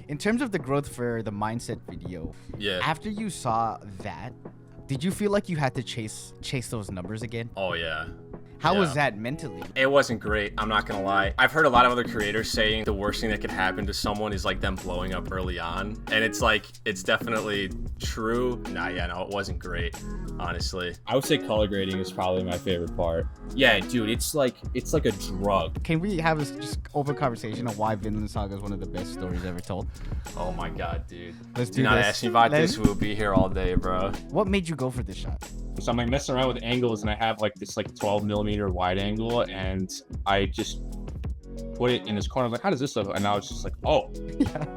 In terms of the growth for the mindset video, Yeah. after you saw that, did you feel like you had to chase those numbers again? Oh, yeah. How was Yeah. that mentally? It wasn't great, I'm not gonna lie. I've heard a lot of other creators saying the worst thing that could happen to someone is like them blowing up early on. And it's like, it's definitely true. No, it wasn't great, honestly. I would say color grading is probably my favorite part. Yeah, dude, it's like a drug. Can we have a just open conversation on why Vindland Saga is one of the best stories ever told? Oh my god, dude. Let's Do do not this. ask me about this, we'll be here all day, bro. What made you go for this shot? So I'm like messing around with angles, and I have like this 12 millimeter wide angle, and I just put it in this corner. I was like, how does this look? And I was just like, oh,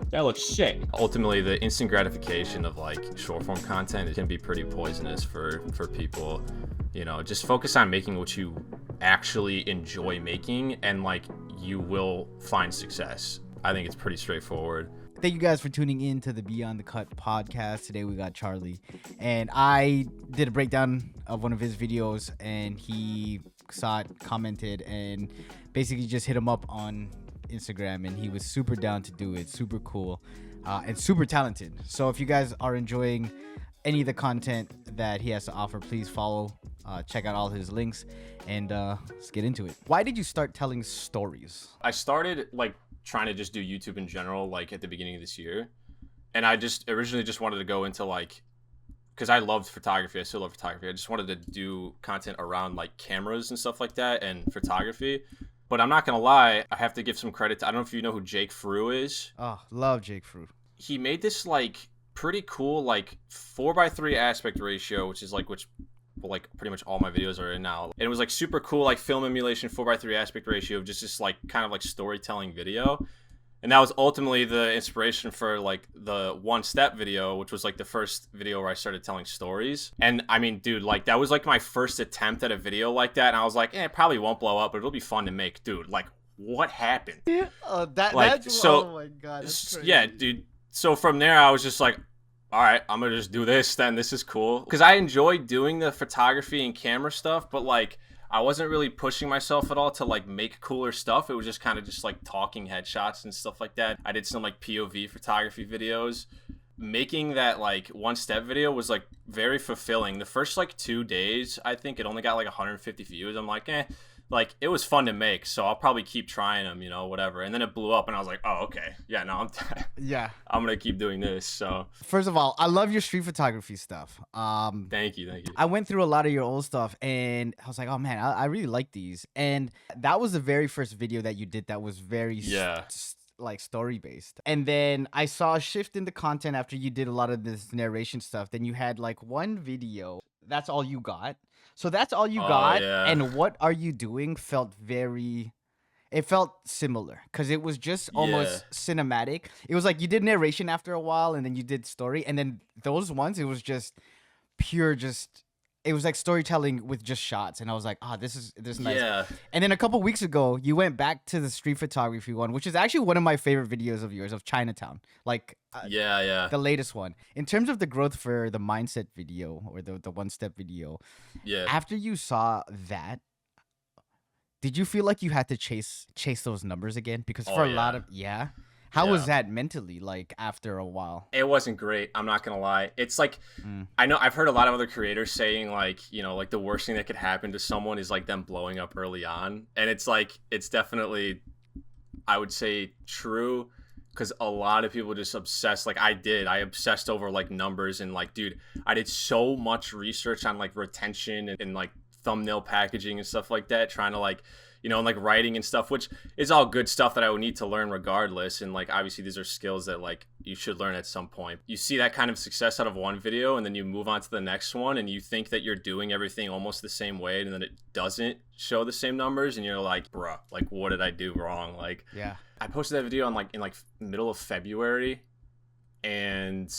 that looks sick. Ultimately, the instant gratification of like short form content, it can be pretty poisonous for people. You know, just focus on making what you actually enjoy making, and like you will find success. I think it's pretty straightforward. Thank you guys for tuning in to the Beyond the Cut podcast. Today we got Charlie, and I did a breakdown of one of his videos, and he saw it, commented, and basically just hit him up on Instagram, and he was super down to do it, super cool, and super talented. So if you guys are enjoying any of the content that he has to offer, please follow, check out all his links, and let's get into it. Why did you start telling stories? I started like trying to just do YouTube in general, like at the beginning of this year. And I just originally just wanted to go into like, because I loved photography, I still love photography. I just wanted to do content around like cameras and stuff like that and photography. But I'm not gonna lie, I have to give some credit to, I don't know if you know who Jake Frew is. Oh, love Jake Frew. He made this like pretty cool like 4:3 aspect ratio, which is like pretty much all my videos are in now. And it was like super cool, like film emulation 4:3 aspect ratio of just this like kind of like storytelling video. And that was ultimately the inspiration for like the one step video, which was like the first video where I started telling stories. And I mean, dude, like that was like my first attempt at a video like that. And I was like, it probably won't blow up, but it'll be fun to make. Dude, like what happened? Yeah, Like, so, oh my god, that's crazy. Yeah, dude. So from there, I was just like, all right, I'm gonna just do this then. This is cool. Because I enjoy doing the photography and camera stuff, but like I wasn't really pushing myself at all to like make cooler stuff. It was just kind of just like talking headshots and stuff like that. I did some like POV photography videos. Making that like one step video was like very fulfilling. The first like 2 days, I think it only got like 150 views. I'm like, like it was fun to make, so I'll probably keep trying them, you know, whatever. And then it blew up, and I was like, oh, okay, yeah, no, I'm gonna keep doing this. So first of all, I love your street photography stuff. thank you. I went through a lot of your old stuff, and I was like, oh man, I really like these. And that was the very first video that you did that was very like story based. And then I saw a shift in the content after you did a lot of this narration stuff. Then you had like one video, that's all you got. So that's all you got, yeah. and what are you doing felt it felt similar because it was just almost cinematic. It was like you did narration after a while, and then you did story, and then those ones, it was just pure, it was like storytelling with just shots, and I was like, this is nice. Yeah. And then a couple weeks ago, you went back to the street photography one, which is actually one of my favorite videos of yours, of Chinatown. Like, the latest one. In terms of the growth for the mindset video or the one step video, after you saw that, did you feel like you had to chase those numbers again? Because for a lot of how was that mentally, like, after a while? It wasn't great, I'm not gonna lie. It's like, I know I've heard a lot of other creators saying like, you know, like the worst thing that could happen to someone is like them blowing up early on. And it's like, it's definitely, I would say, true. Because a lot of people just obsess, like I obsessed over like numbers, and like, dude, I did so much research on like retention and like thumbnail packaging and stuff like that, trying to like, you know, and like writing and stuff, which is all good stuff that I would need to learn regardless. And like, obviously these are skills that like you should learn at some point. You see that kind of success out of one video, and then you move on to the next one, and you think that you're doing everything almost the same way, and then it doesn't show the same numbers, and you're like, bruh, like what did I do wrong? Like, I posted that video in middle of February, and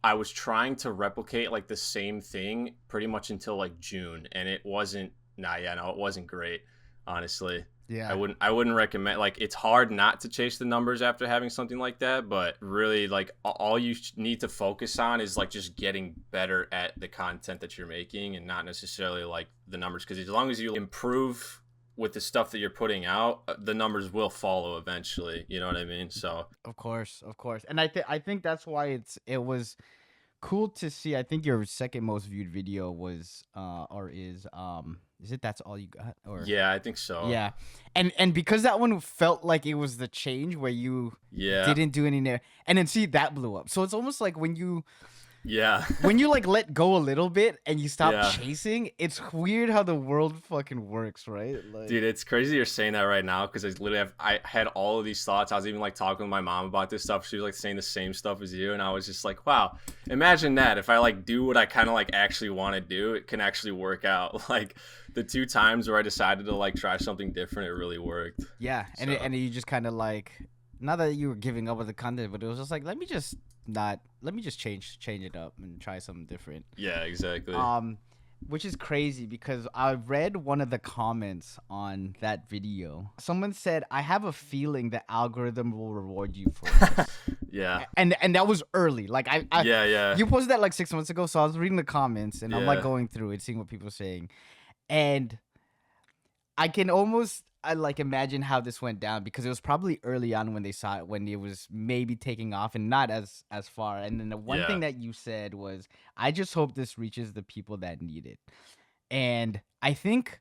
I was trying to replicate like the same thing pretty much until like June, and it wasn't it wasn't great, honestly. I wouldn't recommend, like, it's hard not to chase the numbers after having something like that, but really like all you need to focus on is like just getting better at the content that you're making, and not necessarily like the numbers, because as long as you improve with the stuff that you're putting out, the numbers will follow eventually. You know what I mean? So Of course. And I think that's why it was cool to see. I think your second most viewed video was or is it That's All You Got? Or yeah, I think so. yeah. And because that one felt like it was the change where you didn't do any and then see that blew up. So it's almost like when you when you like let go a little bit and you stop chasing, it's weird how the world fucking works, right? Like, dude, it's crazy you're saying that right now, because I had all of these thoughts. I was even like talking with my mom about this stuff. She was like saying the same stuff as you, and I was just like, wow, imagine that if I like do what I kind of like actually want to do, it can actually work out. Like the 2 times where I decided to like try something different, it really worked. Yeah, and So. and you just kind of like, not that you were giving up on the content, but it was just like, let me just change it up and try something different. Yeah, exactly. Which is crazy because I read one of the comments on that video. Someone said, I have a feeling the algorithm will reward you for this. Yeah. And that was early. Like yeah. You posted that like 6 months ago, so I was reading the comments and I'm like going through it, seeing what people are saying. And I can almost like imagine how this went down, because it was probably early on when they saw it, when it was maybe taking off and not as far. And then the one thing that you said was, I just hope this reaches the people that need it. And I think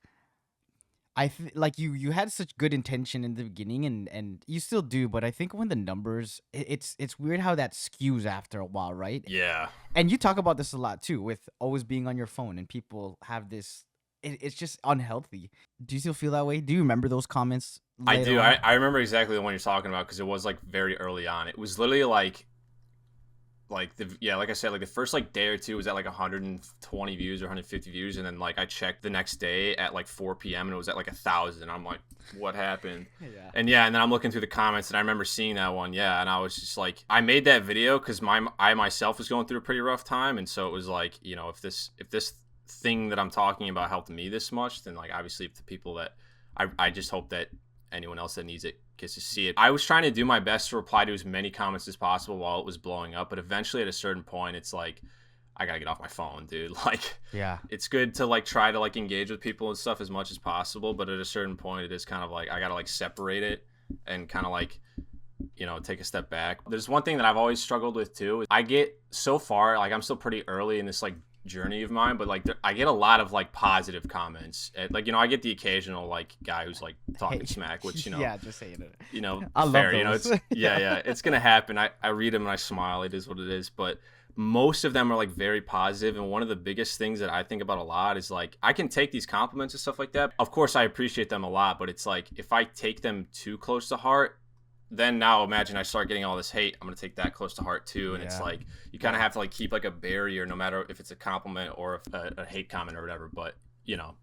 like you had such good intention in the beginning, and you still do, but I think when the numbers, it's weird how that skews after a while, right? Yeah. And you talk about this a lot too, with always being on your phone, and people have this, it's just unhealthy. Do you still feel that way? Do you remember those comments? I do. On? I remember exactly the one you're talking about, because it was like very early on. It was literally like like I said, like the first like day or two was at like 120 views or 150 views, and then like I checked the next day at like 4 p.m. and it was at like 1,000. I'm like, what happened? And then I'm looking through the comments, and I remember seeing that one, and I was just like, I made that video because I myself was going through a pretty rough time, and so it was like, you know, if this thing that I'm talking about helped me this much, then like obviously if the people that I just hope that anyone else that needs it gets to see it. I was trying to do my best to reply to as many comments as possible while it was blowing up, but eventually at a certain point it's like, I gotta get off my phone, dude. Like, it's good to like try to like engage with people and stuff as much as possible, but at a certain point it is kind of like, I gotta like separate it and kind of like, you know, take a step back. There's one thing that I've always struggled with too. I get so far, like I'm still pretty early in this like journey of mine, but like I get a lot of like positive comments. Like, you know, I get the occasional like guy who's like talking smack, which, you know, just saying it, you know, I fair, love those. you know, it's it's gonna happen. I read them and I smile. It is what it is. But most of them are like very positive, and one of the biggest things that I think about a lot is like, I can take these compliments and stuff like that. Of course I appreciate them a lot, but it's like, if I take them too close to heart, then now imagine I start getting all this hate, I'm gonna take that close to heart too. And it's like, you kind of have to like keep like a barrier, no matter if it's a compliment or a hate comment or whatever. But you know,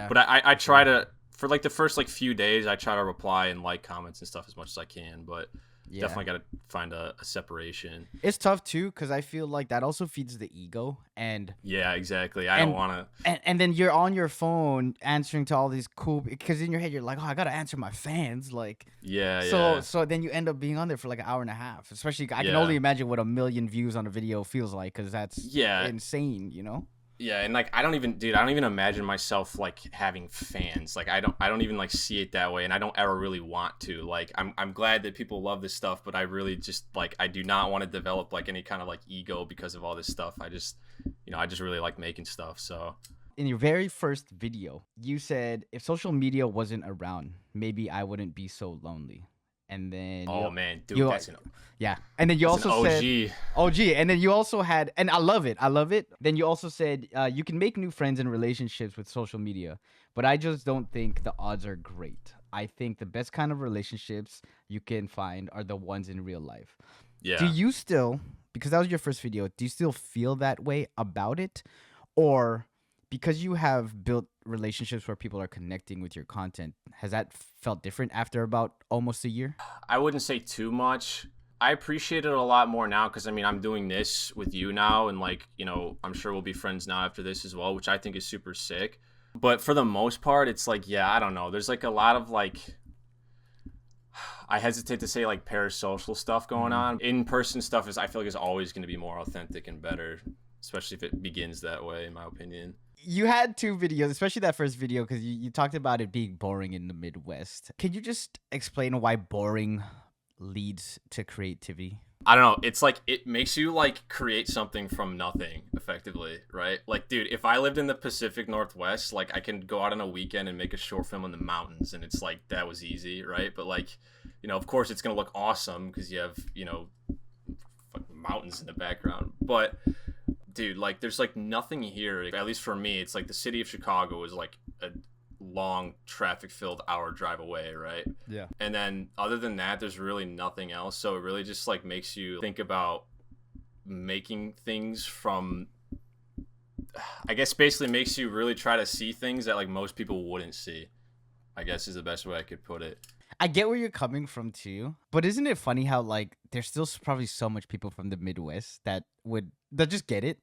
but I try to, for like the first like few days, I try to reply and like comments and stuff as much as I can, but definitely got to find a separation. It's tough too, because I feel like that also feeds the ego. And exactly, I don't want to, and then you're on your phone answering to all these cool, because in your head you're like, oh, I gotta answer my fans, like so then you end up being on there for like an hour and a half. Especially, I can only imagine what 1 million views on a video feels like, because that's insane, you know. And like, I don't even imagine myself like having fans. Like, I don't even like see it that way, and I don't ever really want to. Like, I'm glad that people love this stuff, but I really just like, I do not want to develop like any kind of like ego because of all this stuff. I just really like making stuff. So in your very first video, you said, if social media wasn't around, maybe I wouldn't be so lonely. And then man, dude, that's an and then you also OG. said OG, and then you also had, and I love it. Then you also said, you can make new friends and relationships with social media, but I just don't think the odds are great. I think the best kind of relationships you can find are the ones in real life. Do you still, because that was your first video, do you still feel that way about it? Or because you have built relationships where people are connecting with your content, has that felt different after about almost a year? I wouldn't say too much. I appreciate it a lot more now, because I mean, I'm doing this with you now, and like, you know, I'm sure we'll be friends now after this as well, which I think is super sick. But for the most part, it's like, I don't know, there's like a lot of like, I hesitate to say like parasocial stuff going on. In-person stuff I feel like is always going to be more authentic and better, especially if it begins that way, in my opinion. You had two videos, especially that first video, because you talked about it being boring in the Midwest. Can you just explain why boring leads to creativity? I don't know. It's like it makes you like create something from nothing, effectively, right? Like, dude, if I lived in the Pacific Northwest, like I can go out on a weekend and make a short film in the mountains, and it's like that was easy, right? But like, of course, it's gonna look awesome because you have fucking mountains in the background. But dude, like, there's like nothing here. At least for me, it's like the city of Chicago is like a long traffic-filled hour drive away, right? Yeah. And then other than that, there's really nothing else. So it really just like makes you think about making things from, I guess, basically makes you really try to see things that like most people wouldn't see, I guess is the best way I could put it. I get where you're coming from too, but isn't it funny how like there's still probably so much people from the Midwest that just get it,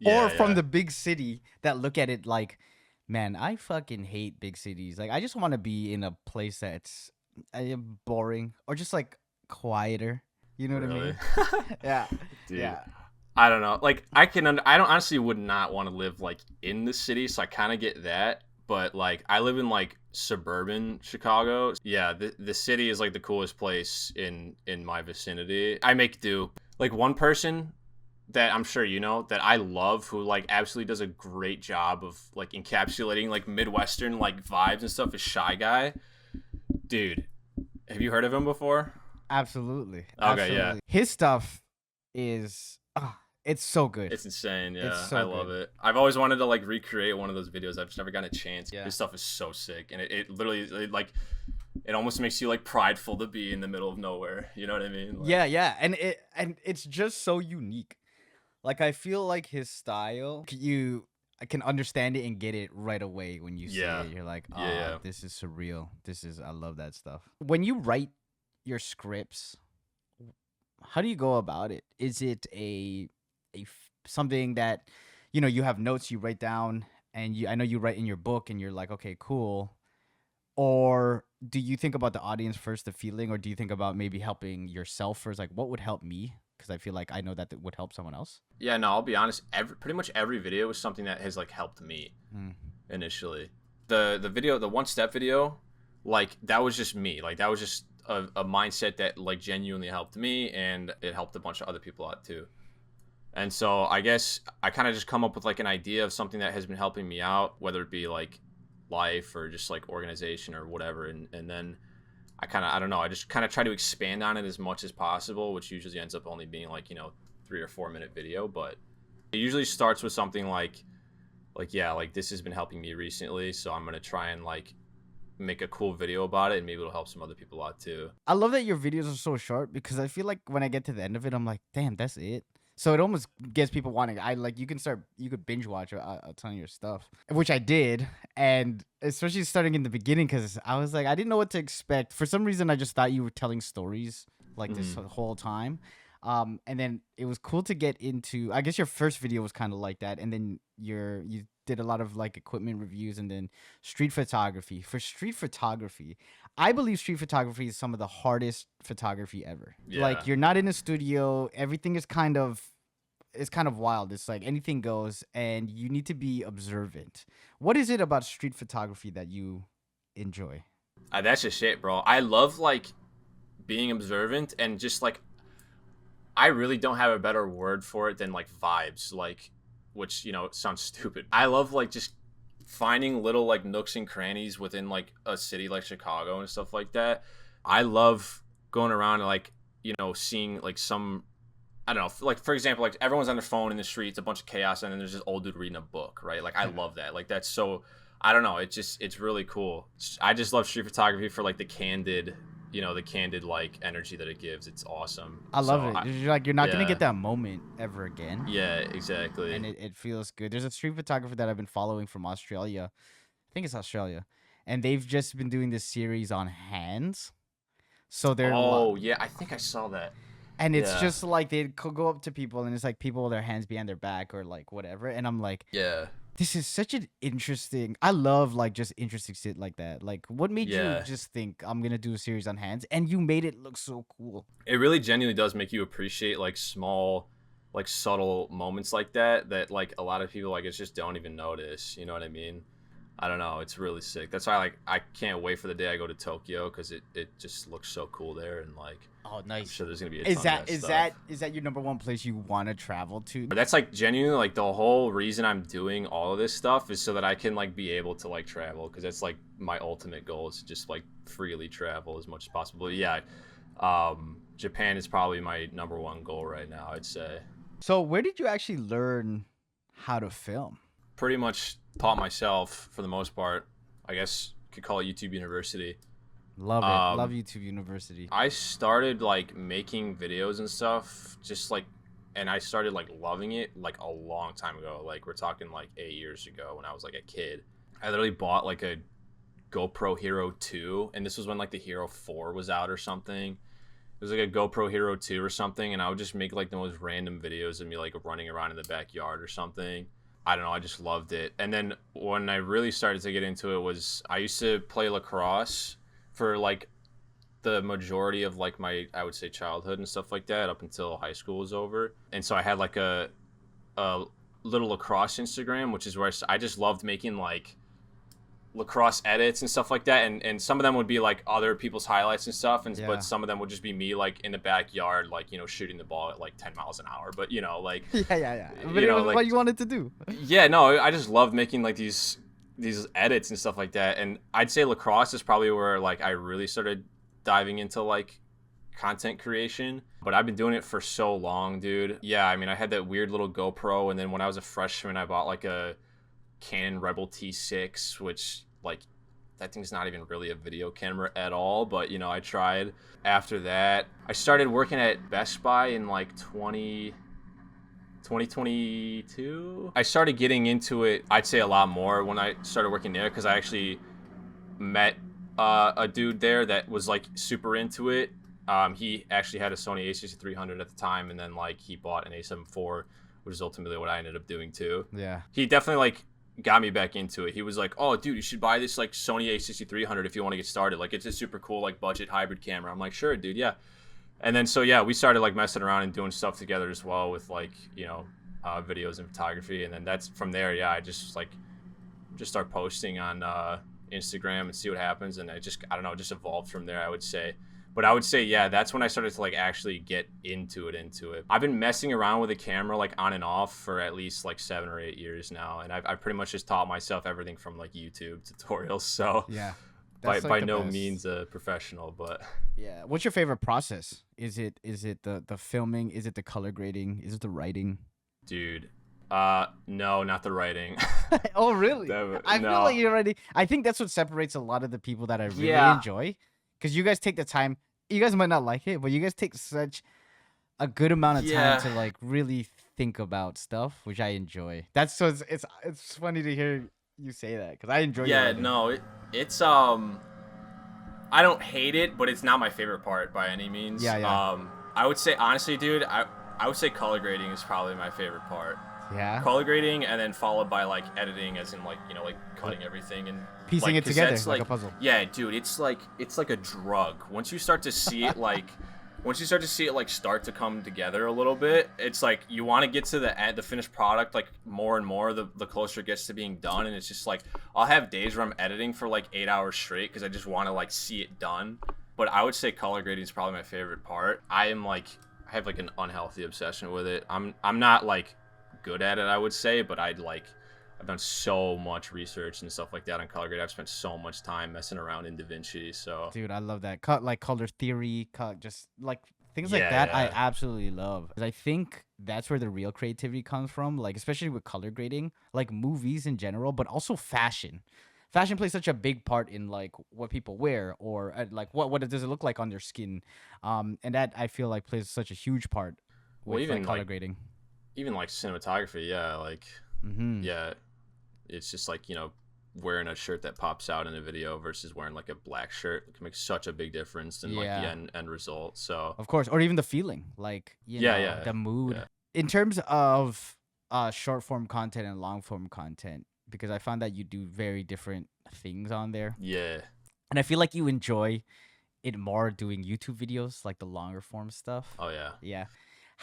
or from the big city that look at it like, man, I fucking hate big cities. Like, I just want to be in a place that's boring or just like quieter. You know what I mean? Yeah. Dude. Yeah. I don't know. Like, I don't honestly would not want to live like in the city, so I kind of get that. But like, I live in like suburban Chicago. Yeah, the city is like the coolest place in my vicinity. I make do. Like, one person that I'm sure that I love, who like absolutely does a great job of like encapsulating like Midwestern like vibes and stuff, is Shy Guy. Dude, have you heard of him before? Absolutely. Okay, Absolutely. yeah. His stuff is it's so good. It's insane. Yeah, It's so I love it. I've always wanted to like recreate one of those videos. I've just never gotten a chance. Yeah. His stuff is so sick, and it literally like it almost makes you like prideful to be in the middle of nowhere. You know what I mean? Like, yeah, and it's just so unique. Like, I feel like his style, I can understand it and get it right away when you see it. You're like, oh, this is surreal. I love that stuff. When you write your scripts, how do you go about it? Is it something that, you have notes you write down, and I know you write in your book and you're like, okay, cool. Or do you think about the audience first, the feeling, or do you think about maybe helping yourself first? Like, what would help me? Because I feel like I know that would help someone else. Yeah, no, I'll be honest. Pretty much every video is something that has like helped me initially. The one step video, like that was just me. Like that was just a mindset that like genuinely helped me, and it helped a bunch of other people out too. And so I guess I kind of just come up with like an idea of something that has been helping me out, whether it be like life or just like organization or whatever, and then I don't know, I just kind of try to expand on it as much as possible, which usually ends up only being like 3 or 4 minute video. But it usually starts with something like this has been helping me recently, so I'm gonna try and like make a cool video about it, and maybe it'll help some other people out too. I love that your videos are so short, because I feel like when I get to the end of it, I'm like, damn, that's it. So it almost gets people wanting. You could binge watch a ton of your stuff, which I did, and especially starting in the beginning, because I was like, I didn't know what to expect. For some reason, I just thought you were telling stories like this whole time, and then it was cool to get into. I guess your first video was kind of like that, and then you did a lot of like equipment reviews, and then street photography. For street photography, I believe street photography is some of the hardest photography ever. Yeah. Like, you're not in a studio. Everything is kind of wild. It's like anything goes, and you need to be observant. What is it about street photography that you enjoy? That's just it, bro. I love like being observant, and just like I really don't have a better word for it than like vibes, like, which it sounds stupid. I love like just finding little like nooks and crannies within like a city like Chicago and stuff like that. I love going around and like seeing like some, I don't know, like for example, like everyone's on their phone in the streets, a bunch of chaos, and then there's this old dude reading a book, right? Like I love that. Like that's so, I don't know, it's really cool. I just love street photography for like the candid like energy that it gives. It's awesome. I love it. You're not gonna get that moment ever again. Yeah, exactly. And it feels good. There's a street photographer that I've been following from Australia. I think it's Australia, and they've just been doing this series on hands. So they're yeah, I think I saw that. And it's just like they could go up to people, and it's like people with their hands behind their back or like whatever. And I'm like, yeah, this is such an interesting. I love like just interesting shit like that. Like, what made you just think I'm gonna do a series on hands? And you made it look so cool. It really genuinely does make you appreciate like small like subtle moments like that like a lot of people like it's just don't even notice. You know what I mean? I don't know. It's really sick. That's why I can't wait for the day I go to Tokyo because it just looks so cool there and like. Oh, nice. I'm sure there's gonna be a Is ton that of that is stuff. that is that your number one place you want to travel to? That's like genuinely like the whole reason I'm doing all of this stuff is so that I can like be able to like travel because that's like my ultimate goal is to just like freely travel as much as possible. Yeah, Japan is probably my number one goal right now, I'd say. So where did you actually learn how to film? Pretty much taught myself for the most part. I guess you could call it YouTube University. Love it. Love YouTube University. I started like making videos and stuff just like, and I started like loving it like a long time ago. Like we're talking like 8 years ago when I was like a kid. I literally bought like a GoPro Hero 2 and this was when like the Hero 4 was out or something. It was like a GoPro Hero 2 or something and I would just make like the most random videos of me like running around in the backyard or something. I don't know, I just loved it. And then when I really started to get into it was I used to play lacrosse for like the majority of like my I would say childhood and stuff like that up until high school was over. And so I had like a little lacrosse Instagram, which is where I just loved making like lacrosse edits and stuff like that, and some of them would be like other people's highlights and stuff, and but some of them would just be me like in the backyard like, you know, shooting the ball at like 10 miles an hour, but you know like yeah but it was like, what you wanted to do. Yeah, no, I just loved making like these edits and stuff like that, and I'd say lacrosse is probably where like I really started diving into like content creation, but I've been doing it for so long, dude. Yeah, I mean I had that weird little GoPro, and then when I was a freshman I bought like a Canon Rebel T6, which like that thing's not even really a video camera at all, but you know I tried. After that I started working at Best Buy in like 2022. I started getting into it, I'd say a lot more when I started working there because I actually met a dude there that was like super into it. He actually had a Sony a6300 at the time, and then like he bought an a7 IV, which is ultimately what I ended up doing too. Yeah, he definitely like got me back into it. He was like, oh dude, you should buy this like Sony a6300 if you want to get started, like it's a super cool like budget hybrid camera. I'm like, sure dude, yeah. And then so yeah, we started like messing around and doing stuff together as well with like, you know, videos and photography. And then that's from there, yeah, I just start posting on Instagram and see what happens, and I don't know, just evolved from there, I would say. But I would say, yeah, that's when I started to like actually get into it. I've been messing around with a camera like on and off for at least like 7 or 8 years now, and I've pretty much just taught myself everything from like YouTube tutorials. So yeah, by no means a professional, but yeah. What's your favorite process? Is it the filming? Is it the color grading? Is it the writing? Dude, no, not the writing. Oh really? I feel like you already. I think that's what separates a lot of the people that I really enjoy. Because you guys take the time, you guys might not like it, but you guys take such a good amount of time to like really think about stuff, which I enjoy. That's so it's funny to hear you say that because I enjoy. Yeah, no, it's I don't hate it, but it's not my favorite part by any means. Yeah. I would say honestly, dude, I would say color grading is probably my favorite part. Yeah. Color grading, and then followed by like editing, as in like, you know, like cutting everything and piecing it together like a puzzle. Yeah, dude, it's like a drug. Once you start to see it like start to come together a little bit, it's like you want to get to the finished product like more and more the closer it gets to being done. And it's just like I'll have days where I'm editing for like 8 hours straight because I just want to like see it done. But I would say color grading is probably my favorite part. I have like an unhealthy obsession with it. I'm not like good at it, I would say, but I've done so much research and stuff like that on color grade. I've spent so much time messing around in DaVinci. So dude, I love that like color theory, just like things like that. I absolutely love. I think that's where the real creativity comes from, like especially with color grading, like movies in general, but also fashion plays such a big part in like what people wear, or like what does it look like on their skin, and that I feel like plays such a huge part with even like color grading. Even like cinematography, yeah, like yeah, it's just like, you know, wearing a shirt that pops out in a video versus wearing like a black shirt, it can make such a big difference in like the end result. So of course, or even the feeling, like you know, the mood. In terms of short form content and long form content, because I found that you do very different things on there. Yeah, and I feel like you enjoy it more doing YouTube videos, like the longer form stuff. Oh yeah. Yeah.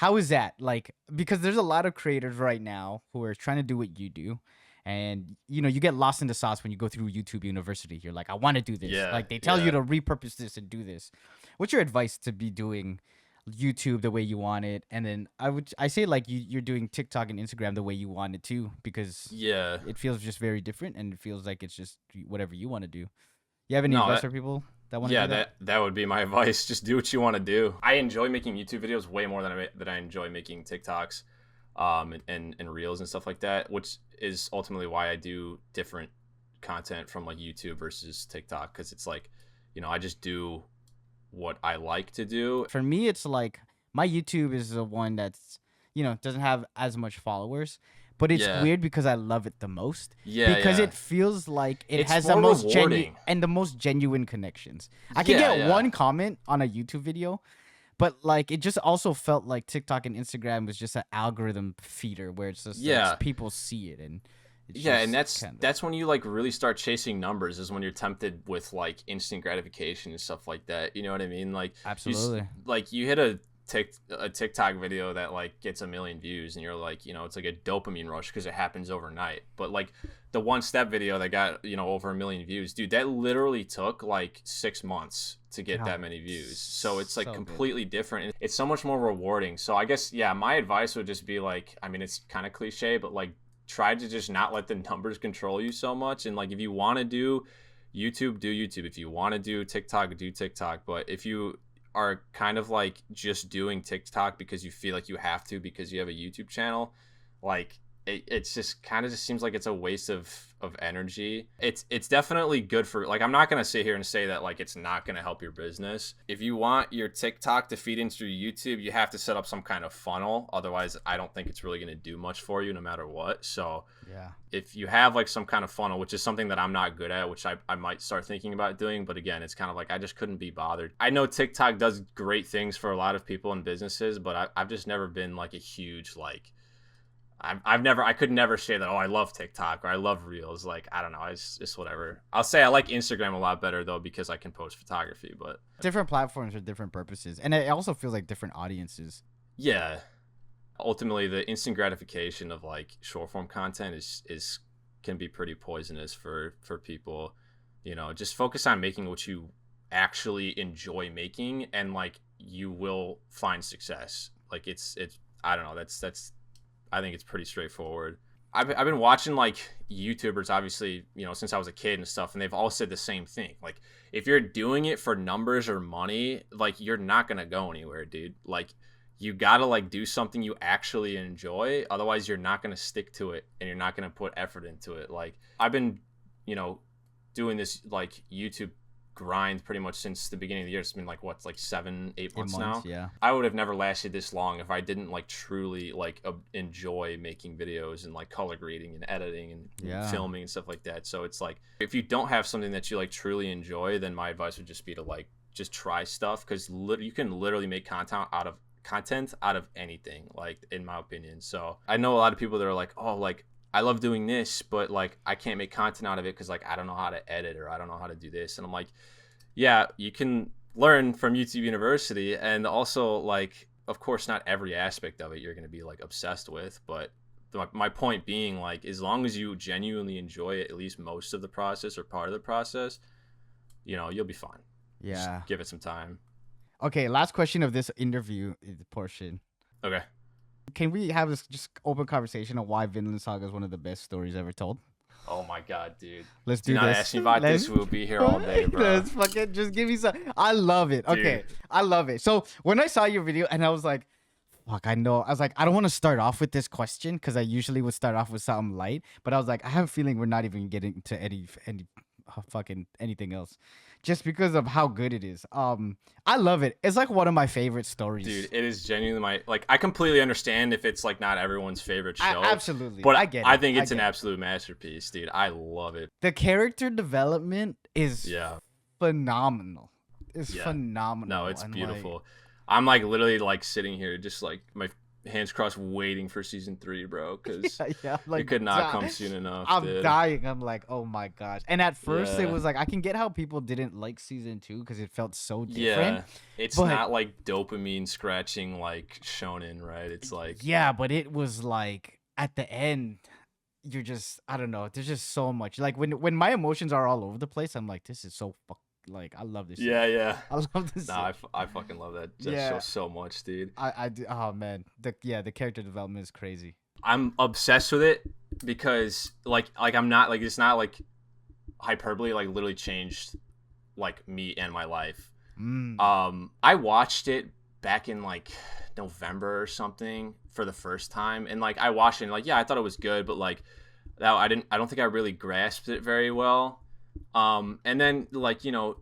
how is that like? Because there's a lot of creators right now who are trying to do what you do, and you know you get lost in the sauce when you go through YouTube University. You're like, I want to do this. Yeah, Like they tell you yeah. to repurpose this and do this. What's your advice to be doing YouTube the way you want it? And then I say like you're doing TikTok and Instagram the way you want it too, because Yeah. it feels just very different and it feels like it's just whatever you want to do. You have any No, advice for people that want to yeah, do that? that would be my advice. Just do what you want to do. I enjoy making YouTube videos way more than I enjoy making TikToks, and reels and stuff like that, which is ultimately why I do different content from like YouTube versus TikTok, because it's like, I just do what I like to do. For me, it's like my YouTube is the one that's doesn't have as much followers, but it's Yeah. weird because I love it the most. Yeah, Because yeah. it feels like it It's has the more most genuine rewarding. and the most genuine connections. I can Yeah, get yeah. one comment on a YouTube video, but like it just also felt like TikTok and Instagram was just an algorithm feeder where it's just Yeah. like, people see it and it's Yeah, just and that's kinda- that's when you like really start chasing numbers, is when you're tempted with like instant gratification and stuff like that. You know what I mean? Like Absolutely. you hit a TikTok video that like gets 1 million views, and you're like, it's like a dopamine rush because it happens overnight. But like the one step video that got over 1 million views, dude, that literally took like 6 months to get God, that many views. So it's like so good. completely different. It's so much more rewarding. So I guess, yeah, my advice would just be like, I mean, it's kind of cliche, but like try to just not let the numbers control you so much. And like if you want to do YouTube, do YouTube. If you want to do TikTok, do TikTok. But if you are kind of like just doing TikTok because you feel like you have to because you have a YouTube channel, like it's just kind of just seems like it's a waste of energy. It's definitely good for, like, I'm not gonna sit here and say that like it's not gonna help your business. If you want your TikTok to feed into your YouTube, you have to set up some kind of funnel. Otherwise, I don't think it's really gonna do much for you no matter what. So Yeah. if you have like some kind of funnel, which is something that I'm not good at, which I might start thinking about doing, but again, it's kind of like I just couldn't be bothered. I know TikTok does great things for a lot of people and businesses, but I've just never been like a huge like I could never say that, oh, I love TikTok or I love Reels. Like, I don't know, it's just whatever. I'll say I like Instagram a lot better though, because I can post photography. But Different platforms for different purposes, and it also feels like different audiences. yeah, ultimately the instant gratification of like short form content is can be pretty poisonous for people. Just focus on making what you actually enjoy making, and like you will find success. Like it's I don't know, that's I think it's pretty straightforward. I've been watching like YouTubers, obviously, since I was a kid and stuff, and they've all said the same thing. Like, if you're doing it for numbers or money, like, you're not gonna go anywhere, dude. Like, you gotta like do something you actually enjoy. Otherwise, you're not gonna stick to it, and you're not gonna put effort into it. Like, I've been, doing this like YouTube grind pretty much since the beginning of the year. It's been like 7-8 months now. Yeah. I would have never lasted this long if I didn't like truly like enjoy making videos and like color grading and editing and Yeah. filming and stuff like that. So it's like, if you don't have something that you like truly enjoy, then my advice would just be to like just try stuff, because you can literally make content out of anything, like, in my opinion. So I know a lot of people that are like, oh, like, I love doing this, but like I can't make content out of it because like I don't know how to edit, or I don't know how to do this. And I'm like, yeah, you can learn from YouTube University, and also like, of course, not every aspect of it you're going to be like obsessed with, but my point being, like, as long as you genuinely enjoy it, at least most of the process or part of the process, you'll be fine. Yeah. Just give it some time. Okay, last question of this interview portion. Okay. Can we have this just open conversation on why Vindland Saga is one of the best stories ever told? Oh my god, dude. Let's Do do not this. ask me about this. We'll be here all day, bro. Let's fucking just give me some. I love it. Okay, Dude. I love it. So when I saw your video and I was like, fuck, I know. I was like, I don't want to start off with this question because I usually would start off with something light. But I was like, I have a feeling we're not even getting to any fucking anything else, just because of how good it is. I love it. It's like one of my favorite stories. Dude, it is genuinely I completely understand if it's like not everyone's favorite show. Absolutely. But I get it. I think it's I an get it. absolute masterpiece, dude. I love it. The character development is Yeah. phenomenal. It's Yeah. phenomenal. No, it's and, beautiful. I'm like literally like sitting here just like my hands crossed waiting for season 3, bro, because like, it could not come soon enough. I'm dude. dying. I'm like, oh my gosh. And at first it Yeah. was like, I can get how people didn't like season 2 because it felt so different. Yeah, it's not like dopamine scratching like shonen, right? It's like, yeah, but it was like at the end, you're just, I don't know. There's just so much. Like when my emotions are all over the place, I'm like, this is so like, I love this. yeah, shit. yeah. I love this. Nah, I fucking love that show so much, dude. I do. Oh man, the character development is crazy. I'm obsessed with it because like I'm not like, it's not like hyperbole, like literally changed like me and my life. I watched it back in like November or something for the first time, and like I watched it and like, yeah, I thought it was good, but like that I don't think I really grasped it very well. And then like, you know,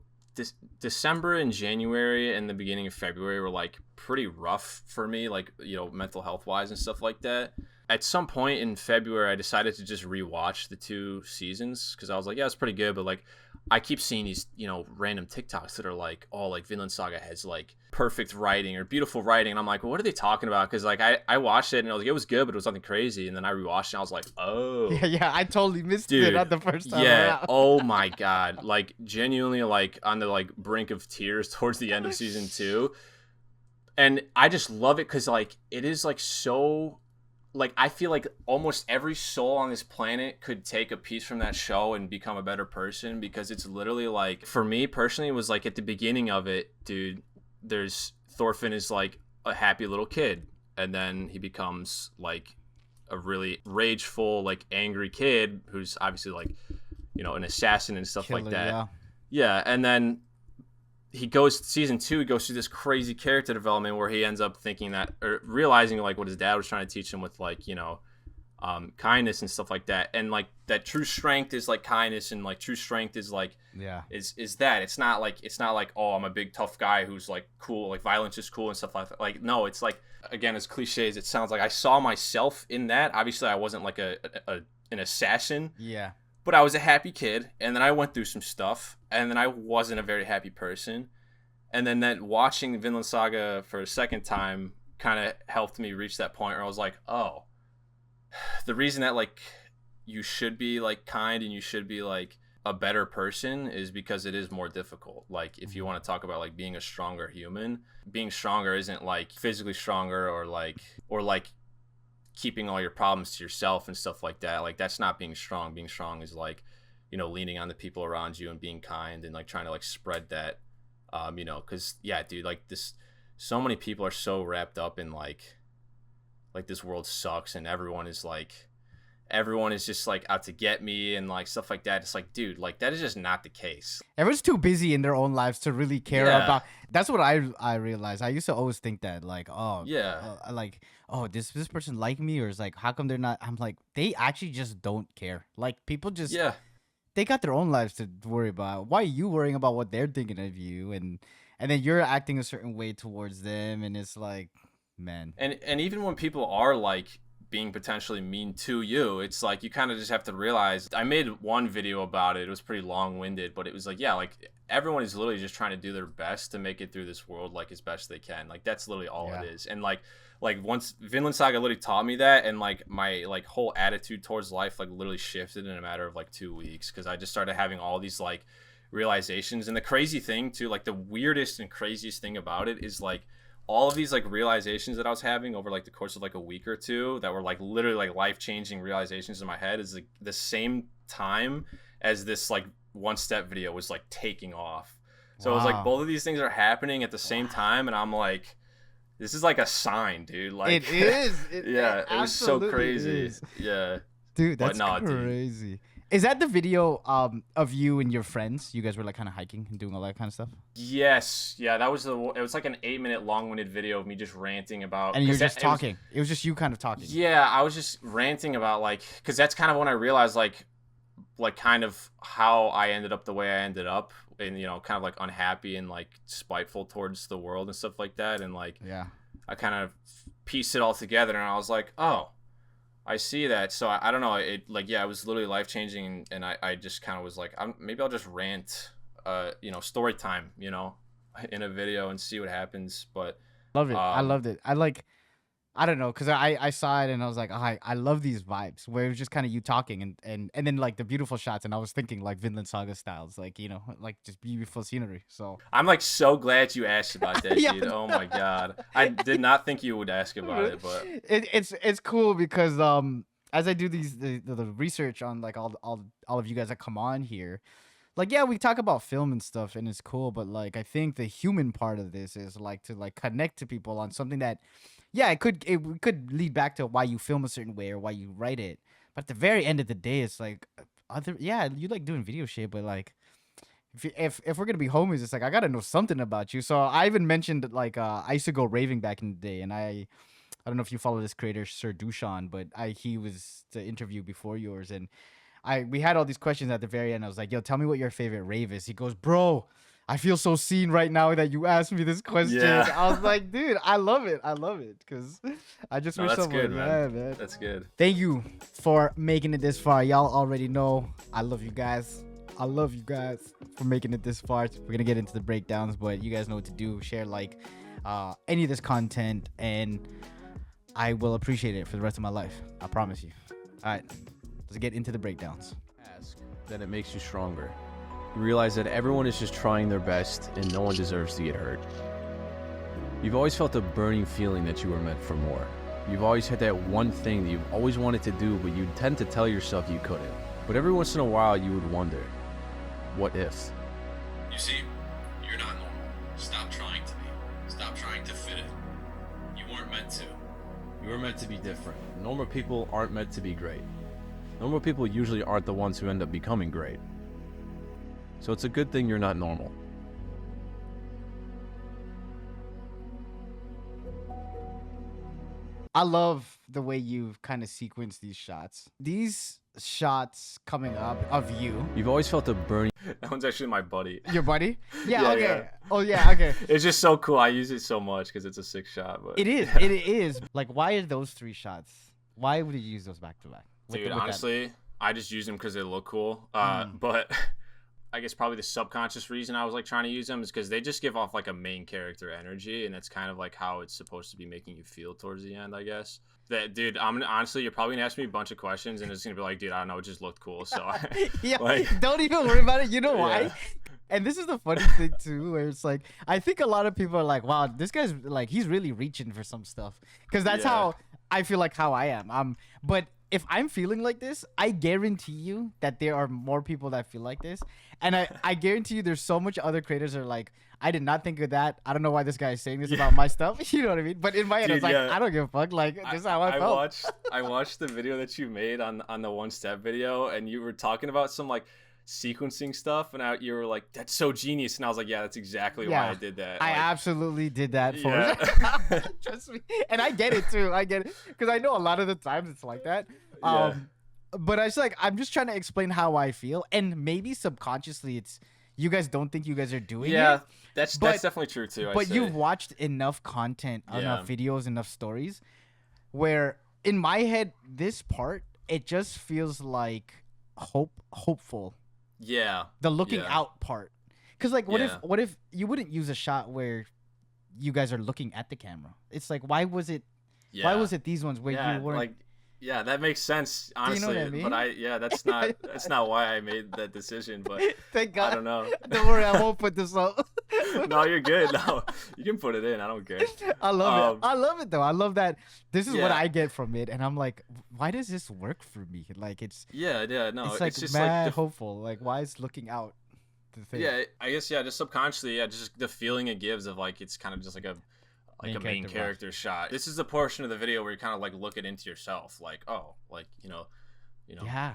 December and January and the beginning of February were like pretty rough for me, like, you know, mental health wise and stuff like that. At some point in February, I decided to just rewatch the 2 seasons because I was like, yeah, it's pretty good. But like, I keep seeing these, you know, random TikToks that are like, oh, like Vinland Saga has like perfect writing or beautiful writing. And I'm like, well, what are they talking about? Because like I watched it and I was like, it was good, but it was nothing crazy. And then I rewatched it and I was like, oh. Yeah, I totally missed it on the first time. Yeah. Around. Oh my God. Like genuinely like on the like brink of tears towards the end of season 2. And I just love it because like it is like so... Like, I feel like almost every soul on this planet could take a piece from that show and become a better person, because it's literally like, for me personally, it was like at the beginning of it, dude, Thorfinn is like a happy little kid, and then he becomes like a really rageful, like angry kid who's obviously like, you know, an assassin and stuff like that. Yeah, and then season 2, he goes through this crazy character development where he ends up thinking that, or realizing like what his dad was trying to teach him with like, you know, kindness and stuff like that. And like that true strength is like kindness, and like true strength is like, is that it's not like, oh, I'm a big tough guy who's like cool, like violence is cool and stuff like that. Like, no, it's like, again, as cliche as it sounds, like I saw myself in that. Obviously I wasn't like an assassin. Yeah. But I was a happy kid, and then I went through some stuff, and then I wasn't a very happy person. And then watching Vinland Saga for a second time kind of helped me reach that point where I was like, oh, the reason that like you should be like kind and you should be like a better person is because it is more difficult. Like, if you want to talk about like being a stronger human, being stronger isn't like physically stronger or like keeping all your problems to yourself and stuff like that. Like, that's not being strong. Being strong is like, you know, leaning on the people around you and being kind and like trying to like spread that, you know, because yeah, dude, like so many people are so wrapped up in like this world sucks and everyone is just like out to get me and like stuff like that. It's like, dude, like that is just not the case. Everyone's too busy in their own lives to really care about. That's what I realized. I used to always think that like, oh yeah, like, oh, this person like me, or is like, how come they're not? I'm like, they actually just don't care. Like, people just they got their own lives to worry about. Why are you worrying about what they're thinking of you? And then you're acting a certain way towards them, and it's like, man. And even when people are like being potentially mean to you, it's like you kind of just have to realize. I made one video about it. It was pretty long-winded, but it was like, yeah, like everyone is literally just trying to do their best to make it through this world like as best they can. Like, that's literally all it is. And like once Vinland Saga literally taught me that, and like my like whole attitude towards life like literally shifted in a matter of like 2 weeks, because I just started having all these like realizations. And the crazy thing too, like the weirdest and craziest thing about it is like all of these like realizations that I was having over like the course of like a week or two that were like literally like life-changing realizations in my head is like the same time as this like one step video was like taking off. So it was like both of these things are happening at the same time, and I'm like, this is like a sign, dude. Like, it is. It was so crazy. Yeah, dude, that's crazy. Dude. Is that the video of you and your friends? You guys were like kind of hiking and doing all that kind of stuff? Yes. Yeah, it was like an 8-minute long-winded video of me just ranting about... And you're just talking. It was just you kind of talking. Yeah, I was just ranting about like... Because that's kind of when I realized like kind of how I ended up the way I ended up. And, you know, kind of like unhappy and like spiteful towards the world and stuff like that. And like... Yeah. I kind of pieced it all together, and I was like, oh... I see that. So I don't know. It like, yeah, it was literally life changing. And I just kind of was like, maybe I'll just rant, you know, story time, you know, in a video and see what happens. But love it. I loved it. I don't know, because I saw it and I was like, oh, I love these vibes where it was just kind of you talking and then like the beautiful shots, and I was thinking like Vinland Saga styles, like, you know, like just beautiful scenery. So I'm like so glad you asked about that, Yeah. dude. Oh my god, I did not think you would ask about it, but it's cool because as I do the research on like all of you guys that come on here, like, yeah, we talk about film and stuff and it's cool, but like I think the human part of this is like to like connect to people on something that, yeah, it could lead back to why you film a certain way or why you write it. But at the very end of the day, it's like yeah, you like doing video shit, but like if we're gonna be homies, it's like I gotta know something about you. So I even mentioned like I used to go raving back in the day, and I don't know if you follow this creator Sir Dushan, but he was the interview before yours, and we had all these questions at the very end. I was like, yo, tell me what your favorite rave is. He goes, bro, I feel so seen right now that you asked me this question. Yeah. I was like, dude, I love it. I love it. Because I just wish that's someone, good, man. yeah, man. That's good. Thank you for making it this far. Y'all already know I love you guys. I love you guys for making it this far. We're going to get into the breakdowns, but you guys know what to do. Share, like, any of this content, and I will appreciate it for the rest of my life. I promise you. All right. Let's get into the breakdowns. Ask that it makes you stronger. You realize that everyone is just trying their best and no one deserves to get hurt. You've always felt a burning feeling that you were meant for more. You've always had that one thing that you've always wanted to do, but you tend to tell yourself you couldn't. But every once in a while you would wonder, what if? You see, you're not normal. Stop trying to be. Stop trying to fit in. You weren't meant to. You were meant to be different. Normal people aren't meant to be great. Normal people usually aren't the ones who end up becoming great. So it's a good thing you're not normal. I love the way you've kind of sequenced these shots. These shots coming up of you. You've always felt a burning... That one's actually my buddy. Your buddy? Yeah, Yeah, okay. yeah. Oh, yeah, okay. It's just so cool. I use it so much because it's a sick shot. But It is. It is. Like, why are those three shots? Why would you use those back to back? Dude, honestly, I just use them because they look cool. But I guess probably the subconscious reason I was like trying to use them is because they just give off like a main character energy, and that's kind of like how it's supposed to be making you feel towards the end, I guess. That, dude, honestly, you're probably gonna ask me a bunch of questions, and it's gonna be like, dude, I don't know, it just looked cool. So Yeah, like, don't even worry about it. You know why? Yeah. And this is the funny thing too, where it's like I think a lot of people are like, "Wow, this guy's like he's really reaching for some stuff," because that's Yeah. how I feel like how I am. But if I'm feeling like this, I guarantee you that there are more people that feel like this, and I guarantee you there's so much other creators that are like, I did not think of that. I don't know why this guy is saying this about my stuff. You know what I mean? But in my head, I was Dude, like, yeah. I don't give a fuck. Like, this is how I felt. I watched the video that you made on the one step video, and you were talking about some like sequencing stuff, and you were like, that's so genius, and I was like, yeah, that's exactly why I did that. I Like, absolutely did that for Yeah. Trust me. And I get it too. I get it. Because I know a lot of the times it's like that. Yeah. But I just like I'm just trying to explain how I feel. And maybe subconsciously it's you guys don't think you guys are doing yeah, it. that's but- definitely true too. But you've watched enough content, enough videos, enough stories where in my head, this part, it just feels like hopeful. Yeah. The looking Yeah. out part. Cause like what Yeah. if you wouldn't use a shot where you guys are looking at the camera? It's like why was it these ones where yeah, you weren't like yeah, that makes sense, honestly. what I mean? But that's not why I made that decision, but Thank God. I don't know. Don't worry, I won't put this up. No, you're good. No, you can put it in. I don't care. I love it. I love it though. I love that this is what Yeah. I get from it, and I'm like, why does this work for me? Like it's Yeah, no, it's like just mad like hopeful. Like why is looking out the thing? yeah, I guess just subconsciously, just the feeling it gives of like it's kind of just like a main character shot. This is the portion of the video where you kind of like look it into yourself, like like you know, Yeah.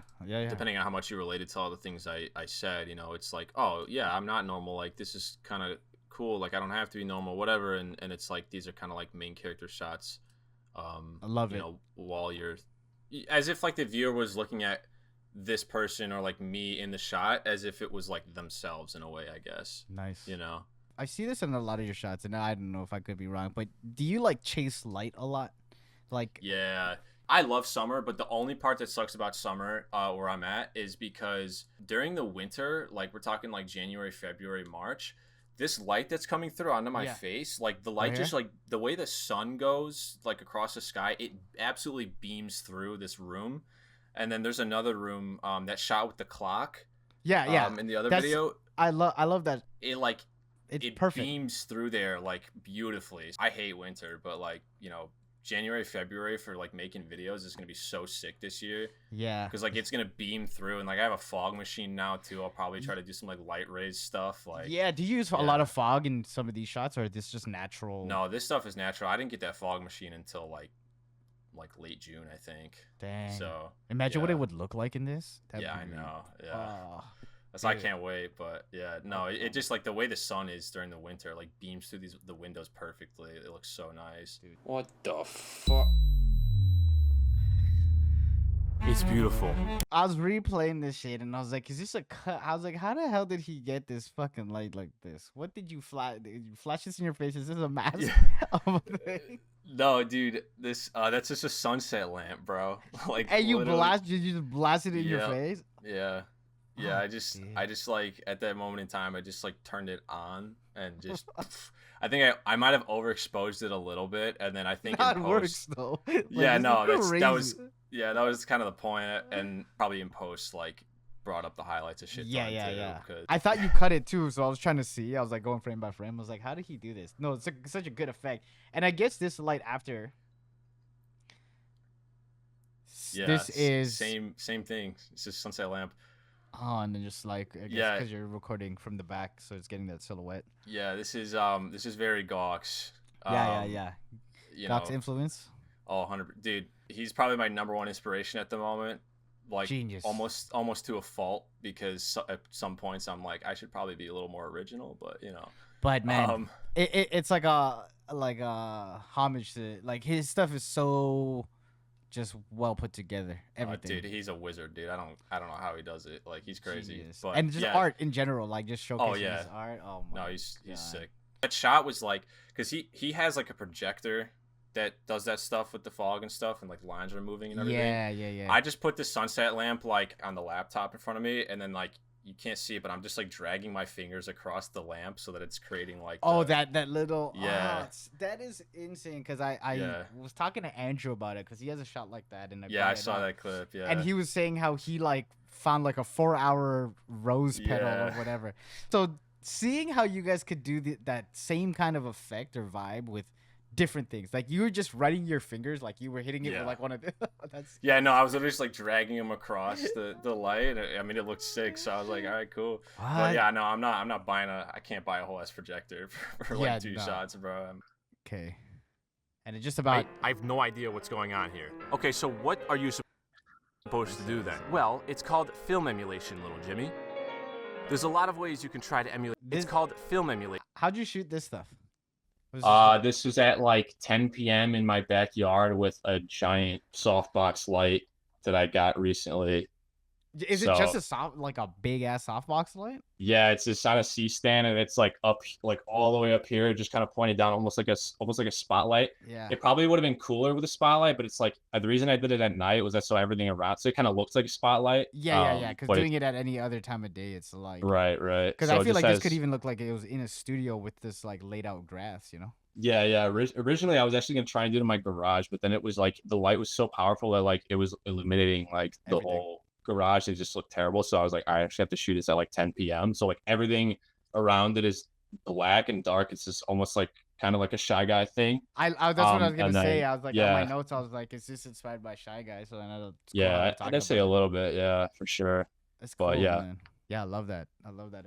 depending on how much you related to all the things I said, it's like, oh yeah, I'm not normal, like this is kind of cool, like I don't have to be normal, whatever, and it's like these are kind of like main character shots. I love it. While you're as if like the viewer was looking at this person or like me in the shot as if it was like themselves in a way, I guess. Nice. I I see this in a lot of your shots, and I don't know if I could be wrong, but do you like chase light a lot? Like Yeah, I love summer, but the only part that sucks about summer where I'm at is because during the winter, like we're talking like January, February, March, this light that's coming through onto my face, like the light just like the way the sun goes like across the sky, it absolutely beams through this room. And then there's another room that's shot with the clock. Yeah. In the other video, I love that. It perfect. beams through there like beautifully. I hate winter, but like, you know, January, February for like making videos is gonna be so sick this year. Yeah, because like it's gonna beam through, and like I have a fog machine now too. I'll probably try to do some like light rays stuff. Like, yeah, do you use a lot of fog in some of these shots, or is this just natural? No, this stuff is natural. I didn't get that fog machine until like late June, I think. Dang. So imagine what it would look like in this. I know. Yeah. So I can't wait, but yeah, no, it just like the way the sun is during the winter, like beams through the windows perfectly. It looks so nice. Dude. What the fuck? It's beautiful. I was replaying this shit and I was like, is this a cut? I was like, how the hell did he get this fucking light like this? What did you flash? Did you flash this in your face? Is this a mask? Of a thing? No, dude, this that's just a sunset lamp, bro. Like, and you just blast it in your face? Yeah. Yeah, I just like at that moment in time, I just like turned it on and just. I think I might have overexposed it a little bit, and then I think That in post, works though. Like, yeah, no, that was crazy. that was kind of the point, and probably in post like brought up the highlights of shit. Yeah. Cause... I thought you cut it too, so I was trying to see. I was like going frame by frame. I was like, how did he do this? No, it's such a good effect, and I guess this light after. Yeah, this is same thing. It's just sunset lamp. Oh, and then just like I guess because you're recording from the back, so it's getting that silhouette. Yeah, this is very Gawk's. Yeah. Gawk's know, influence. Oh, 100. Dude, he's probably my number one inspiration at the moment. Like Genius. almost to a fault, because at some points I'm like I should probably be a little more original, but you know. But man, it's like a homage to like his stuff is so. Just well put together, everything. Dude, he's a wizard, dude. I don't know how he does it. Like he's crazy. But and just art in general, like just showcasing his art. Oh my. No, he's sick. That shot was like, because he has like a projector that does that stuff with the fog and stuff, and like lines are moving and everything. Yeah. I just put the sunset lamp like on the laptop in front of me, and then like you can't see it, but I'm just like dragging my fingers across the lamp so that it's creating like that little that is insane, because I was talking to Andrew about it, because he has a shot like that in I saw that clip, and he was saying how he like found like a 4-hour rose petal or whatever. So seeing how you guys could do that same kind of effect or vibe with different things, like you were just running your fingers, like you were hitting it with like one of the no, I was literally just like dragging him across the light. I mean, it looked sick, so I was like, all right, cool. But yeah, no, I'm not buying I can't buy a whole ass projector for like 2 shots, bro. Okay. And it's just about I have no idea what's going on here. Okay, so what are you supposed to do then? Well, it's called film emulation, little Jimmy. There's a lot of ways you can try to emulate. It's called film emulation. How'd you shoot this stuff? This was at like 10 p.m. in my backyard with a giant softbox light that I got recently. Is it just a big ass softbox light? Yeah, it's just on a C-stand, and it's like up, like all the way up here, just kind of pointed down, almost like a spotlight. Yeah. It probably would have been cooler with a spotlight, but it's like the reason I did it at night was that so everything around, so it kind of looks like a spotlight. Yeah. Because doing it at any other time of day, it's like right. Because I feel like this could even look like it was in a studio with this like laid out grass, you know? Yeah. Originally, I was actually gonna try and do it in my garage, but then it was like the light was so powerful that like it was illuminating like the whole garage. It just looked terrible, so I was like, I actually have to shoot this at like 10 p.m. So like everything around it is black and dark. It's just almost like kind of like a Shy Guy thing. That's what I was gonna say. I was like, on my notes, I was like, is this inspired by Shy Guy? So I know. I'd say a little bit, for sure. That's cool, man. Yeah, I love that. I love that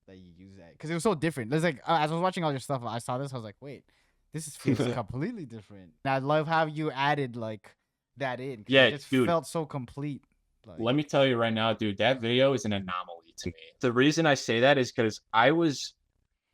that you use that, because it was so different. There's like as I was watching all your stuff, I saw this. I was like, wait, this feels completely different. And I love how you added like that in. Yeah, it just felt so complete. Like, let me tell you right now, dude, that video is an anomaly to me. The reason I say that is because I was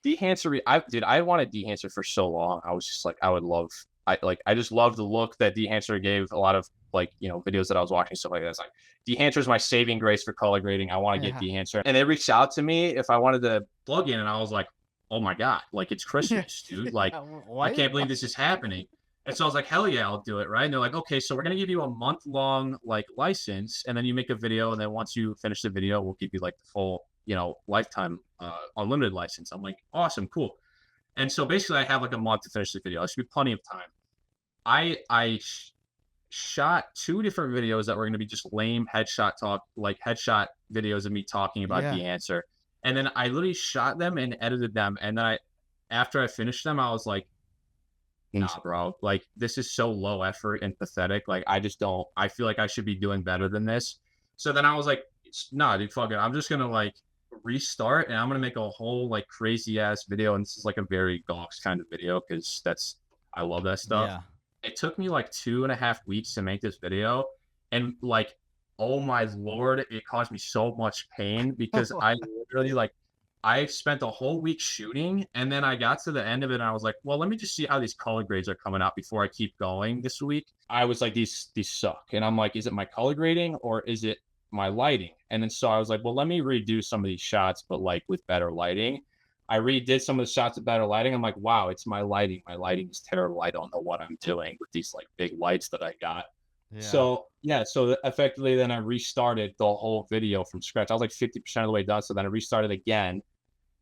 Dehancer. I wanted Dehancer for so long. I was just like, I just loved the look that Dehancer gave a lot of like, you know, videos that I was watching, stuff like that. It's like Dehancer is my saving grace for color grading. I want to get Dehancer. And they reached out to me if I wanted to plug in, and I was like, oh my God, like it's Christmas, dude. Like, I can't believe this is happening. And so I was like, hell yeah, I'll do it, right? And they're like, okay, so we're going to give you a month-long, like, license, and then you make a video, and then once you finish the video, we'll give you, like, the full lifetime unlimited license. I'm like, awesome, cool. And so basically I have like a month to finish the video. There should be plenty of time. I shot 2 different videos that were going to be just lame headshot videos of me talking about the answer. And then I literally shot them and edited them. And then after I finished them, I was like, nah, bro, like this is so low effort and pathetic. Like I feel like I should be doing better than this. So then I was like, nah, dude, fuck it. I'm just going to like restart and I'm going to make a whole like crazy ass video. And this is like a very Gawks kind of video because I love that stuff. Yeah. It took me like 2.5 weeks to make this video. And like, oh my Lord, it caused me so much pain because I literally like, I spent a whole week shooting and then I got to the end of it and I was like, well, let me just see how these color grades are coming out before I keep going this week. I was like, these suck. And I'm like, is it my color grading or is it my lighting? And then so I was like, well, let me redo some of these shots, but like with better lighting. I redid some of the shots with better lighting. I'm like, wow, it's my lighting. My lighting is terrible. I don't know what I'm doing with these like big lights that I got. Yeah. So effectively then I restarted the whole video from scratch. I was like 50% of the way done. So then I restarted again.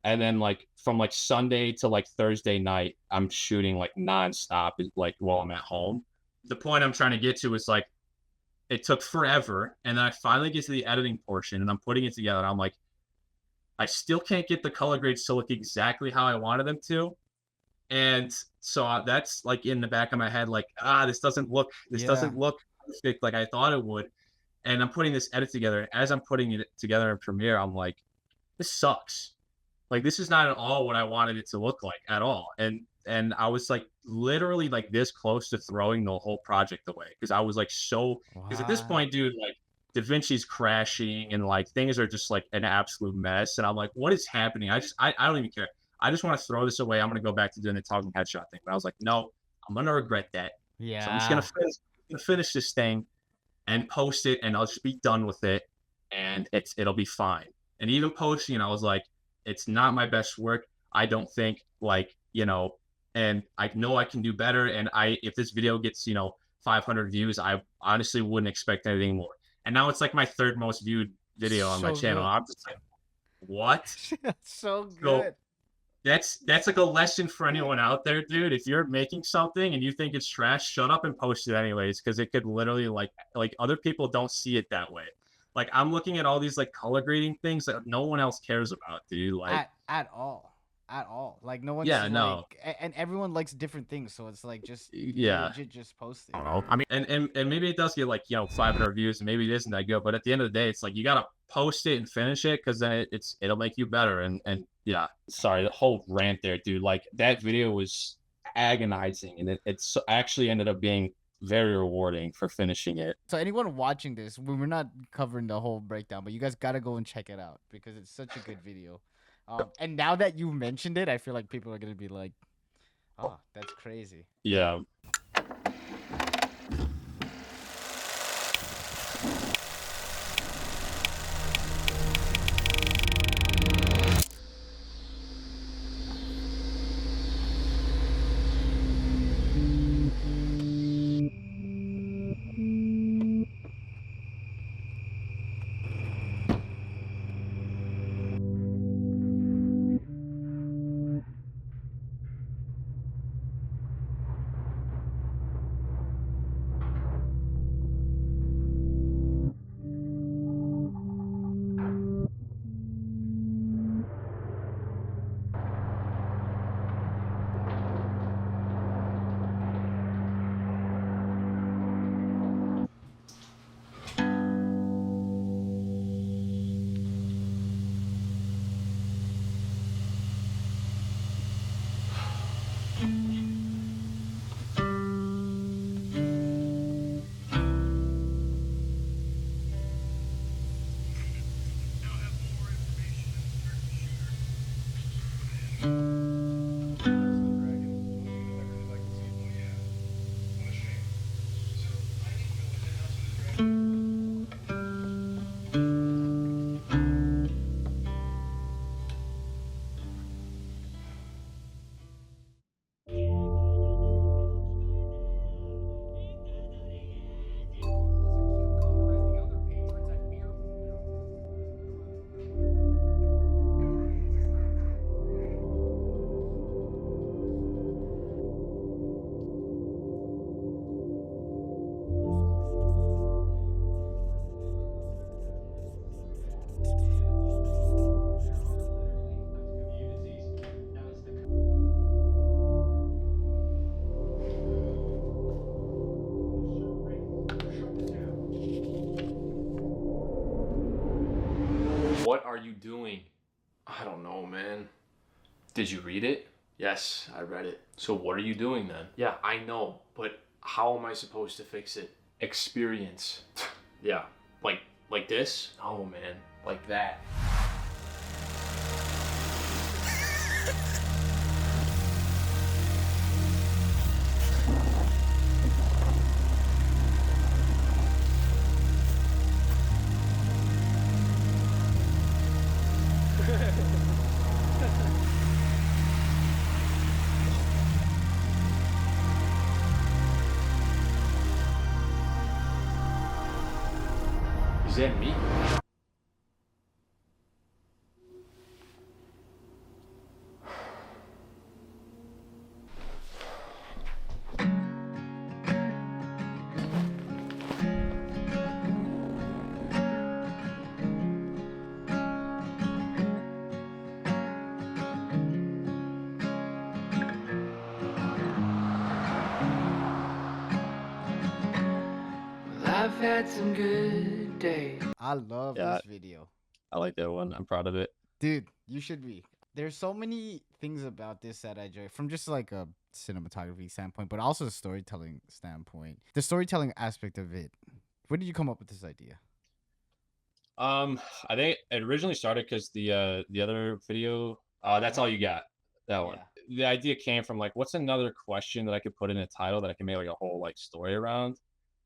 And then like from like Sunday to like Thursday night, I'm shooting like nonstop like while I'm at home. The point I'm trying to get to is like, it took forever. And then I finally get to the editing portion and I'm putting it together. And I'm like, I still can't get the color grades to look exactly how I wanted them to. And so that's like in the back of my head, like, this doesn't look perfect like I thought it would. And I'm putting this edit together. As I'm putting it together in Premiere, I'm like, this sucks. Like, this is not at all what I wanted it to look like at all. And I was like literally like this close to throwing the whole project away. Cause I was like, because at this point, dude, like, DaVinci's crashing and like things are just like an absolute mess. And I'm like, what is happening? I don't even care. I just want to throw this away. I'm going to go back to doing the talking headshot thing. But I was like, no, I'm going to regret that. Yeah. So I'm just going to finish this thing and post it and I'll just be done with it. And it'll be fine. And even posting, I was like, it's not my best work. I don't think like, and I know I can do better. And if this video gets, 500 views, I honestly wouldn't expect anything more. And now it's like my 3rd most viewed video on my channel. Good. I'm just like, what? So good. So that's like a lesson for anyone out there, dude. If you're making something and you think it's trash, shut up and post it anyways, because it could literally like other people don't see it that way. Like I'm looking at all these like color grading things that no one else cares about, dude. Like at all. Like no one's and everyone likes different things, so it's like just legit just post it. I don't know. I mean, and maybe it does get like 500 views, and maybe it isn't that good. But at the end of the day, it's like you gotta post it and finish it because then it'll make you better. And yeah, sorry, the whole rant there, dude. Like that video was agonizing, and it's actually ended up being very rewarding for finishing it. So anyone watching this, we're not covering the whole breakdown, but you guys gotta go and check it out because it's such a good video. And now that you mentioned it, I feel like people are gonna be like, "Oh, that's crazy." Yeah. I don't know, man. Did you read it? Yes, I read it. So what are you doing then? Yeah, I know, but how am I supposed to fix it? Experience. Yeah, like this? No, man. Like that. Is that me? I've had some good days. I love Yeah. this video. I like that one. I'm proud of it. Dude, you should be. There's so many things about this that I enjoy from just like a cinematography standpoint, but also a storytelling standpoint. The storytelling aspect of it. Where did you come up with this idea? I think it originally started because the other video, that's all you got. That one. Yeah. The idea came from like, what's another question that I could put in a title that I can make like a whole like story around?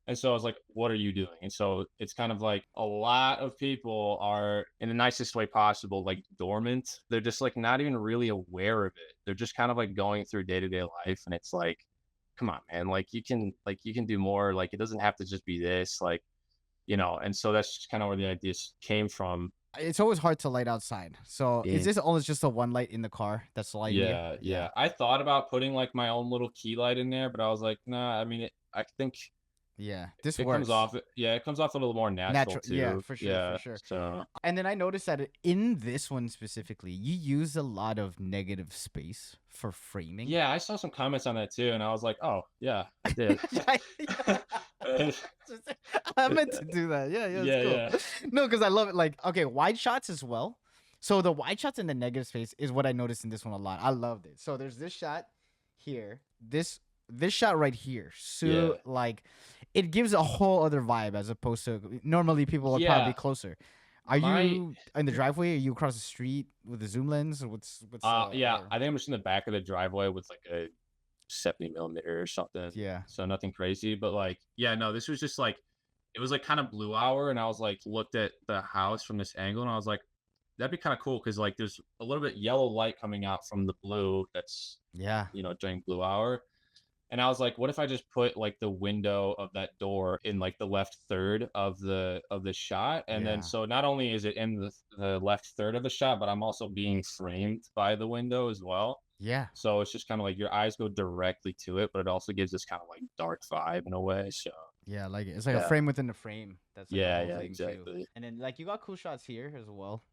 And so I was like, what are you doing? And so it's kind of like a lot of people are, in the nicest way possible, like dormant. They're just like not even really aware of it. They're just kind of like going through day-to-day life. And it's like, come on, man, like you can do more. Like it doesn't have to just be this, like, you know. And so that's just kind of where the ideas came from. It's always hard to light outside. So Yeah. is this always just a one light in the car that's lighting you? Yeah. I thought about putting like my own little key light in there, but I was like, nah, I mean, I think Yeah, this it works. comes off. Yeah, it comes off a little more natural too. Yeah, for sure, for sure. So And then I noticed that in this one specifically, you use a lot of negative space for framing. yeah, I saw some comments on that too, and I was like, oh yeah, I did. I meant to do that. Yeah, it's cool. No, because I love it. Like, okay, wide shots as well. So the wide shots in the negative space is what I noticed in this one a lot. I loved it. So there's this shot here, this shot right here. So Yeah. like, it gives a whole other vibe as opposed to normally people would probably Yeah. be closer. Are you in the driveway? Are you across the street with a zoom lens? What's yeah, or- I think I'm just in the back of the driveway with like a 70mm or something. Yeah. So nothing crazy, but like, yeah, no, this was just like, it was like kind of blue hour, and I was like, looked at the house from this angle, and I was like, that'd be kind of cool because like there's a little bit yellow light coming out from the blue that's, Yeah. you know, during blue hour. And I was like, what if I just put like the window of that door in like the left third of the shot? And Yeah. then so not only is it in the left third of the shot, but I'm also being framed by the window as well. Yeah. So it's just kind of like your eyes go directly to it, but it also gives this kind of like dark vibe in a way. So Yeah, like it's like a Yeah. frame within a frame. That's like the yeah, whole yeah, thing, too. exactly. And then like you got cool shots here as well.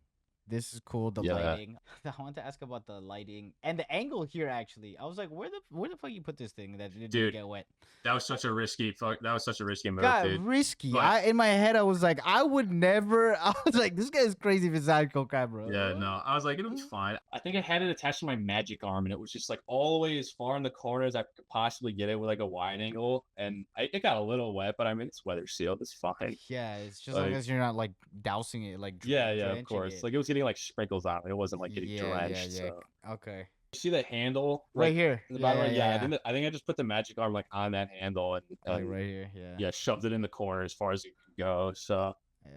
This is cool. The Yeah. lighting. I want to ask about the lighting and the angle here. Actually, I was like, where the fuck you put this thing that it didn't Dude, get wet? That was such a risky move, God, dude. risky. But- In my head, I was like, I would never. I was like, this guy's crazy if it's not camera. Yeah, no, I was like, it'll be fine. I think I had it attached to my magic arm, and it was just like all the way as far in the corner as I could possibly get it with like a wide angle. And it got a little wet, but I mean, it's weather sealed. It's fine. Yeah, it's just long Like- as you're not like dousing it, like Yeah, of drenching course. it. Like it was getting like sprinkles on it. It wasn't like getting drenched. Yeah. So. Okay. You see the handle Right like, here. in the bottom right? Yeah, I think I just put the magic arm like on that handle and Like right here. Yeah. yeah, shoved it in the corner as far as it could go. So Yeah.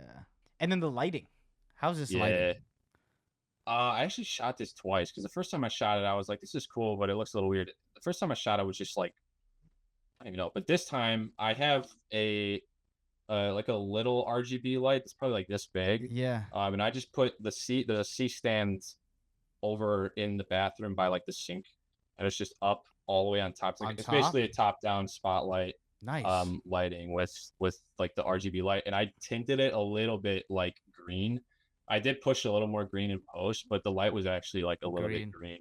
And then the lighting. How's this yeah. lighting? I actually shot this twice because the first time I shot it, I was like, "This is cool," but it looks a little weird. The first time I shot it was just like, I don't even know. But this time I have a like a little RGB light. It's probably like this big. Yeah. And I just put the C stand over in the bathroom by like the sink, and it's just up all the way on top. On It's top? basically a top down spotlight Nice. lighting with like the RGB light, and I tinted it a little bit like green. I did push a little more green in post, but the light was actually like a little bit green.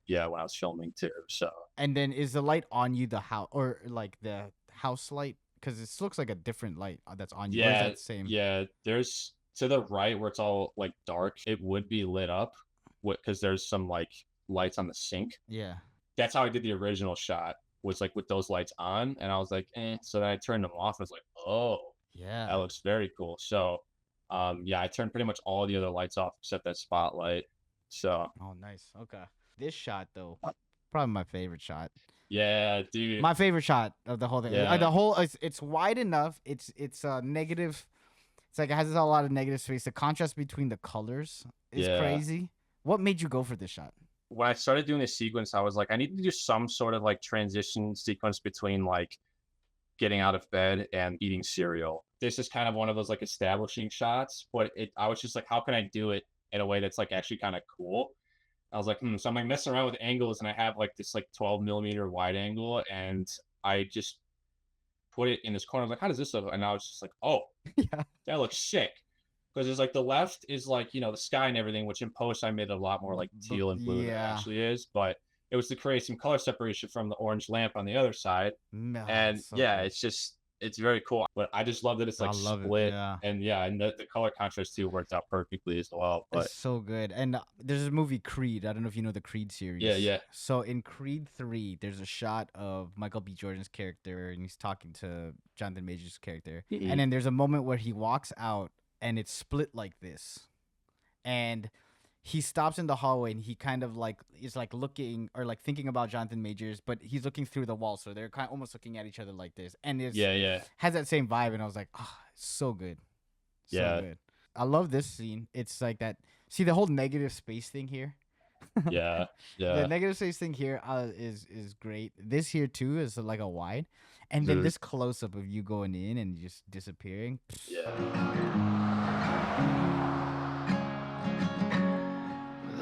Yeah, when I was filming too. So And then is the light on you the house or like the house light? Because it looks like a different light that's on you. Or is yeah, that the same? yeah. There's to the right where it's all like dark, it would be lit up because there's some like lights on the sink. Yeah. That's how I did the original shot, was like with those lights on, and I was like, eh. So then I turned them off and I was like, oh, Yeah. that looks very cool. So yeah, I turned pretty much all the other lights off except that spotlight. So Oh, nice. Okay. This shot though, probably my favorite shot. yeah, dude. My favorite shot of the whole thing. Yeah. The whole it's wide enough. It's negative. It's like it has a lot of negative space. The contrast between the colors is Yeah. crazy. What made you go for this shot? When I started doing this sequence, I was like, I need to do some sort of like transition sequence between like getting out of bed and eating cereal. This is kind of one of those like establishing shots, but I was just like, how can I do it in a way that's like actually kind of cool? I was like, so I'm like messing around with angles, and I have like this like 12 millimeter wide angle, and I just put it in this corner. I was like, how does this look? And I was just like, oh, Yeah. that looks sick. Because there's like the left is like, you know, the sky and everything, which in post I made a lot more like teal and blue than it actually is. But it was to create some color separation from the orange lamp on the other side. No, And so yeah, good. it's very cool. But I just love that it's like I love it, split. yeah. And yeah, and the color contrast too worked out perfectly as well. But It's so good. And there's a movie Creed. I don't know if you know the Creed series. yeah. So in Creed 3, there's a shot of Michael B. Jordan's character, and he's talking to Jonathan Majors' character. And then there's a moment where he walks out, and it's split like this. And he stops in the hallway, and he kind of like is like looking or like thinking about Jonathan Majors, but he's looking through the wall, so they're kind of almost looking at each other like this. And it's has that same vibe, and I was like, oh, it's so good. So good. I love this scene. It's like that. See the whole negative space thing here? Yeah. The negative space thing here is great. This here too is like a wide. And then this close up of you going in and just disappearing. Yeah.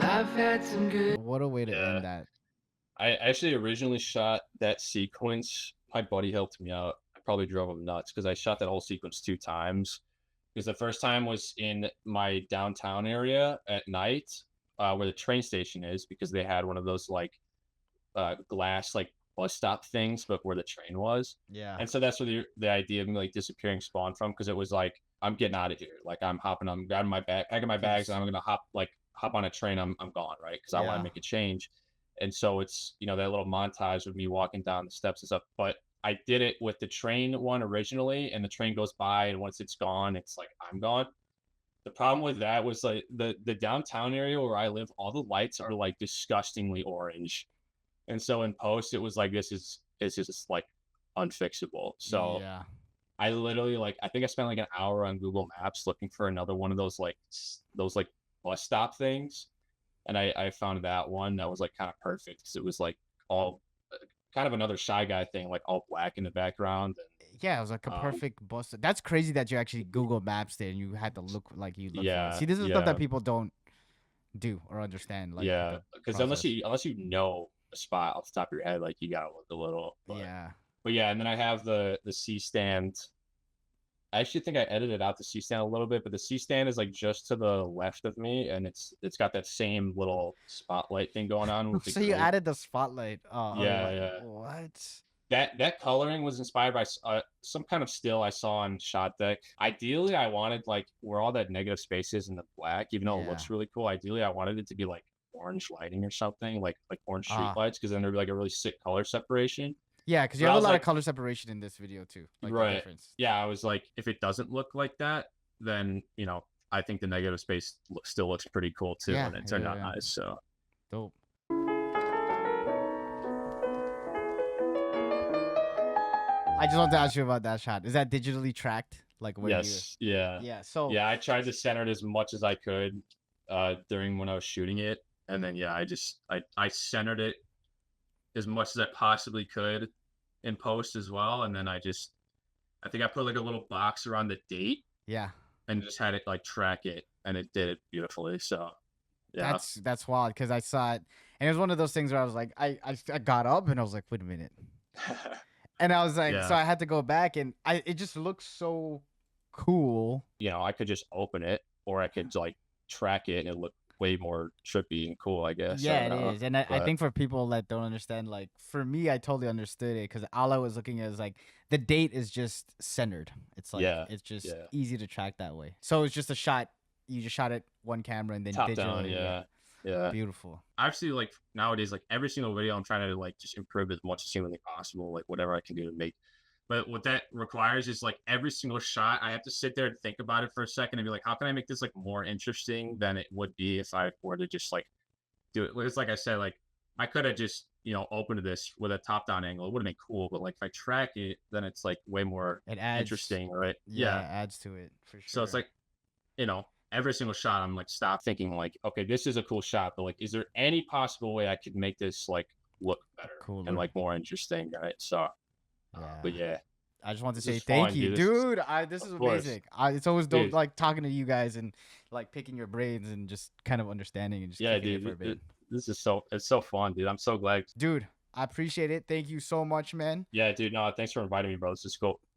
I've had some good. What a way to end that. I actually originally shot that sequence. My buddy helped me out. I probably drove him nuts because I shot that whole sequence 2 times. Because the first time was in my downtown area at night, where the train station is, because they had one of those like glass like bus stop things, but where the train was. Yeah. And so that's where the idea of me like disappearing spawned from, because it was like, I'm getting out of here. Like I'm grabbing my bag, packing my bags, and I'm gonna hop on a train. I'm gone, right? Because I want to make a change. And so it's, you know, that little montage of me walking down the steps and stuff. But I did it with the train one originally, and the train goes by, and once it's gone, it's like I'm gone. The problem with that was like the downtown area where I live, all the lights are like disgustingly orange. And so in post, it was like, it's just like unfixable. So I literally like, I think I spent like an hour on Google Maps looking for another one of those bus stop things. And I found that one that was like kind of perfect, because it was like all kind of another Shy Guy thing, like all black in the background. And, yeah, it was like a perfect bus. That's crazy that you actually Google Maps there and you had to look like you look for it. See, this is stuff that people don't do or understand. Like, because unless you know a spot off the top of your head, like you gotta look a little. But yeah, and then I have the C stand. I actually think I edited out the C stand a little bit, but the C stand is like just to the left of me, and it's got that same little spotlight thing going on. With so you added the spotlight. Yeah. What? That coloring was inspired by some kind of still I saw on Shot Deck. Ideally, I wanted like where all that negative space is in the black, even though it looks really cool. Ideally, I wanted it to be like orange lighting or something, like orange street lights, because then there'd be like a really sick color separation. Yeah, because you have a lot of color separation in this video too. Like right. The difference. Yeah, I was like, if it doesn't look like that, then, you know, I think the negative space still looks pretty cool too. And it turned out nice. So dope. I just want to ask you about that shot. Is that digitally tracked? Like where Yeah. So I tried to center it as much as I could during when I was shooting it. And then I centered it as much as I possibly could in post as well. And then I think I put like a little box around the date. Yeah. And just had it like track it, and it did it beautifully. So yeah. That's wild, because I saw it, and it was one of those things where I was like, I got up and I was like, wait a minute. And I was like, so I had to go back, and it just looks so cool. You know, I could just open it, or I could like track it and it looked way more trippy and cool, I guess. Yeah, I don't know. it is. And I But think for people that don't understand, like for me, I totally understood it because all I was looking at is like the date is just centered. It's like Yeah, it's just yeah. easy to track that way. So it's just a shot. You just shot it one camera and then top digital. down, yeah. Beautiful. Actually, like nowadays, like every single video, I'm trying to like just improve as much as humanly possible, like whatever I can do to make. But what that requires is like every single shot, I have to sit there and think about it for a second and be like, how can I make this like more interesting than it would be if I were to just like do it? It's like I said, like I could have just opened this with a top down angle. It would have been cool, but like if I track it, then it's like way more It adds interesting, right? Yeah, it adds to it for sure. So it's like, every single shot, I'm like, stop thinking like, okay, this is a cool shot, but like, is there any possible way I could make this like look better Cooler. and like more interesting, right? So, but yeah, I just want to this say is thank fun, you, dude. This is Of course. amazing. It's always dope, Dude. like talking to you guys and like picking your brains and just kind of understanding and just Yeah, kicking it for a dude, bit. this is it's so fun, dude. I'm so glad. Dude, I appreciate it. Thank you so much, man. Yeah, dude. No, thanks for inviting me, bro. This is cool.